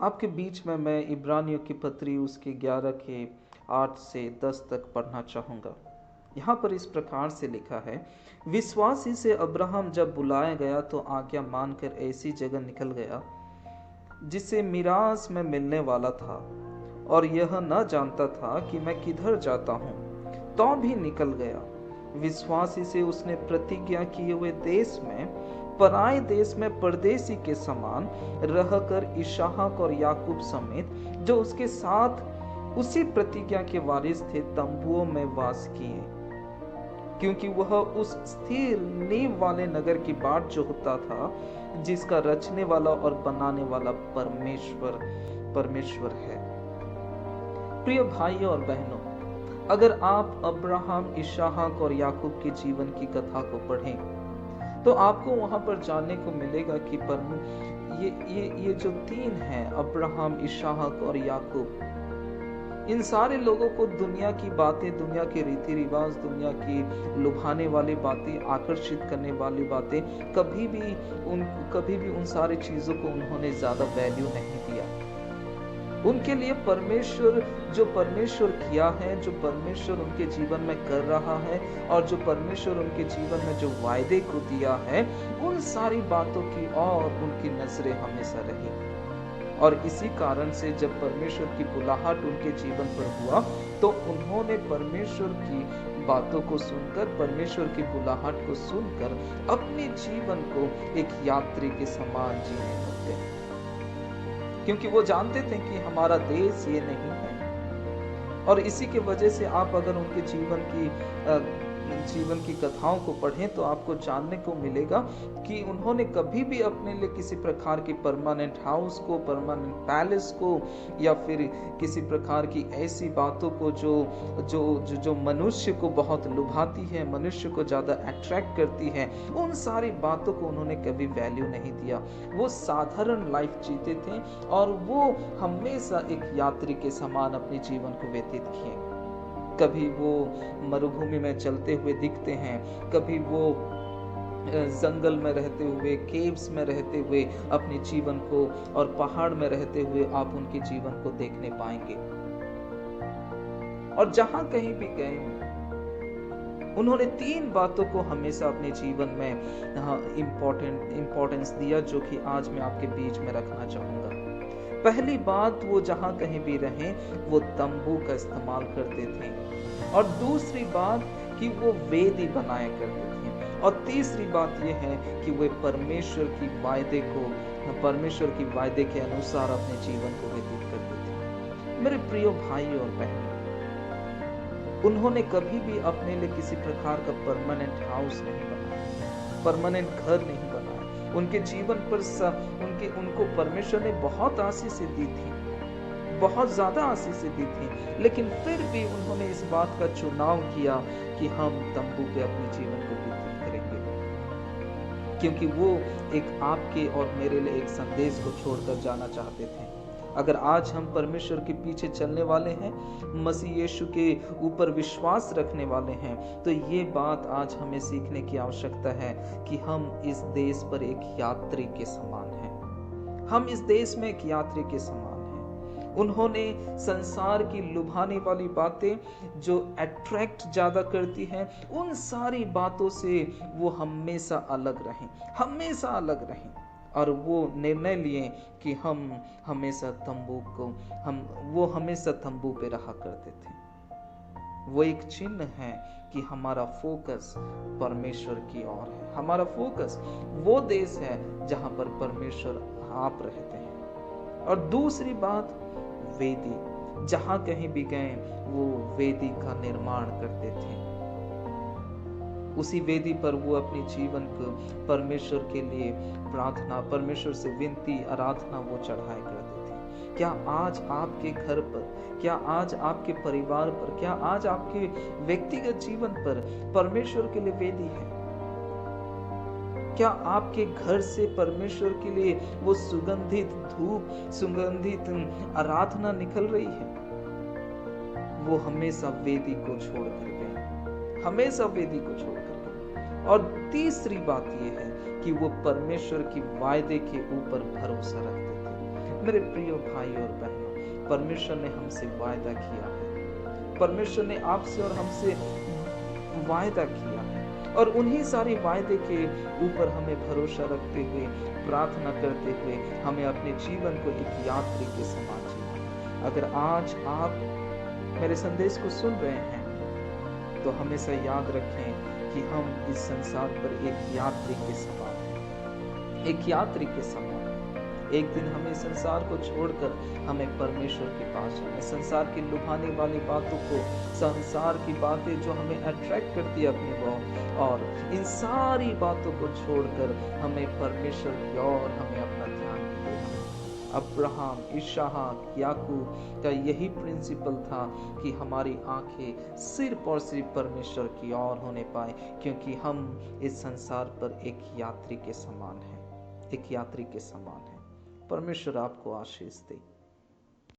आपके बीच में मैं इब्रानियों की पत्री उसके 11 के 8 से 10 तक पढ़ना चाहूँगा। यहाँ पर इस प्रकार से लिखा है, विश्वासी से अब्राहम जब बुलाया गया तो आज्ञा मानकर ऐसी जगह निकल गया जिसे मिरास में मिलने वाला था, और यह न जानता था कि मैं किधर जाता हूँ, तो भी निकल गया। विश्वासी से उसने प्रतिज्ञा किए हुए देश में, पराए देश में परदेसी के समान रहकर इसहाक और याकूब समेत जो उसके साथ उसी प्रतिज्ञा के वारिस थे तंबुओं में वास किए, क्योंकि वह उस स्थिर नींव वाले नगर की बाट जोहता था जिसका रचने वाला और बनाने वाला परमेश्वर है। प्रिय भाइयों और बहनों, अगर आप अब्राहम, इसहाक और याकूब के जीवन की कथा को पढ़ें तो आपको वहां पर जानने को मिलेगा कि ये जो तीन हैं, अब्राहम, इसहाक और याकूब, इन सारे लोगों को दुनिया की बातें, दुनिया के रीति रिवाज, दुनिया की लुभाने वाली बातें, आकर्षित करने वाली बातें, कभी भी उन सारी चीजों को उन्होंने ज्यादा वैल्यू नहीं दिया। उनके लिए जो परमेश्वर किया है, जो परमेश्वर उनके जीवन में कर रहा है, और जो परमेश्वर उनके जीवन में जो वायदे को दिया है, उन सारी बातों की और उनकी नजरें हमेशा रही। और इसी कारण से जब परमेश्वर की बुलाहट उनके जीवन पर हुआ तो उन्होंने परमेश्वर की बातों को सुनकर, परमेश्वर की बुलाहट को सुनकर अपने जीवन को एक यात्री के समान जीने लगे, क्योंकि वो जानते थे कि हमारा देश ये नहीं है। और इसी की वजह से आप अगर उनके जीवन की कथाओं को पढ़ें तो आपको जानने को मिलेगा कि उन्होंने कभी भी अपने लिए किसी प्रकार की परमानेंट हाउस को, परमानेंट पैलेस को, या फिर किसी प्रकार की ऐसी बातों को जो मनुष्य को बहुत लुभाती है, मनुष्य को ज्यादा अट्रैक्ट करती है, उन सारी बातों को उन्होंने कभी वैल्यू नहीं दिया। वो साधारण लाइफ जीते थे और वो हमेशा एक यात्री के समान अपने जीवन को व्यतीत किए। कभी वो मरुभूमि में चलते हुए दिखते हैं, कभी वो जंगल में रहते हुए, केव्स में रहते हुए अपने जीवन को, और पहाड़ में रहते हुए आप उनके जीवन को देखने पाएंगे। और जहां कहीं भी गए उन्होंने तीन बातों को हमेशा अपने जीवन में इम्पोर्टेंस दिया, जो कि आज मैं आपके बीच में रखना चाहूंगा। पहली बात, वो जहां कहीं भी रहे वो तंबू का इस्तेमाल करते थे, और दूसरी बात कि वो वेदी बनाया करते थे, और तीसरी बात यह है कि वे परमेश्वर की वायदे के अनुसार अपने जीवन को व्यतीत करते थे। मेरे प्रिय भाइयों और बहनों, उन्होंने कभी भी अपने लिए किसी प्रकार का परमानेंट हाउस नहीं बनाया, परमानेंट घर नहीं बनाया। उनके जीवन पर उनको परमेश्वर ने बहुत आशीषें दी थी, बहुत ज्यादा आशीषें दी थी, लेकिन फिर भी उन्होंने इस बात का चुनाव किया कि हम तंबू पे अपने जीवन को व्यतीत करेंगे, क्योंकि वो एक आपके और मेरे लिए एक संदेश को छोड़कर जाना चाहते थे। अगर आज हम परमेश्वर के पीछे चलने वाले हैं, मसीह यीशु के ऊपर विश्वास रखने वाले हैं, तो ये बात आज हमें सीखने की आवश्यकता है कि हम इस देश पर एक यात्री के समान हैं। हम इस देश में एक यात्री के समान हैं। उन्होंने संसार की लुभाने वाली बातें जो अट्रैक्ट ज्यादा करती हैं, उन सारी बातों से वो हमेशा अलग रहें, हमेशा अलग रहें। और वो निर्णय लिए कि हम हमेशा तंबू पे रहा करते थे। वो एक चिन्ह है कि हमारा फोकस परमेश्वर की ओर है, हमारा फोकस वो देश है जहां पर परमेश्वर आप रहते हैं। और दूसरी बात, वेदी, जहां कहीं भी गए वो वेदी का निर्माण करते थे। उसी वेदी पर वो अपने जीवन को परमेश्वर के लिए प्रार्थना, परमेश्वर से विनती, आराधना वो चढ़ाया करते थे। क्या आज आपके घर पर, क्या आज आपके परिवार पर, क्या आज आपके व्यक्तिगत जीवन पर परमेश्वर के लिए वेदी है? क्या आपके घर से परमेश्वर के लिए वो सुगंधित धूप, सुगंधित आराधना निकल रही है? वो हमेशा वेदी को छोड़कर गए, हमेशा वेदी को छोड़कर गए। और तीसरी बात यह है कि वो परमेश्वर की वायदे के ऊपर भरोसा रखते थे। मेरे प्रिय भाई और बहनों, परमेश्वर ने हमसे वायदा किया है, परमेश्वर ने आपसे और हमसे वायदा किया है, और उन्हीं सारे वायदे के ऊपर हमें भरोसा रखते हुए, प्रार्थना करते हुए हमें अपने जीवन को एक यात्री के समान जीना है। अगर आज आप मेरे संदेश को सुन रहे हैं तो हमेशा याद रखें कि हम इस संसार पर एक यात्री के समान हैं, एक यात्री के समान हैं। एक दिन हमें संसार को छोड़कर हमें परमेश्वर के पास जाना है। संसार की लुभाने वाली बातों को, संसार की बातें जो हमें अट्रैक्ट करती है अपनी ओर, और इन सारी बातों को छोड़कर हमें परमेश्वर की ओर हमें अपना ध्यान देना है। अब्राहम, इसहाक, याकूब का यही प्रिंसिपल था कि हमारी आंखें सिर्फ और सिर्फ परमेश्वर की ओर होने पाए, क्योंकि हम इस संसार पर एक यात्री के समान हैं, एक यात्री के समान हैं। परमेश्वर आपको आशीष दे।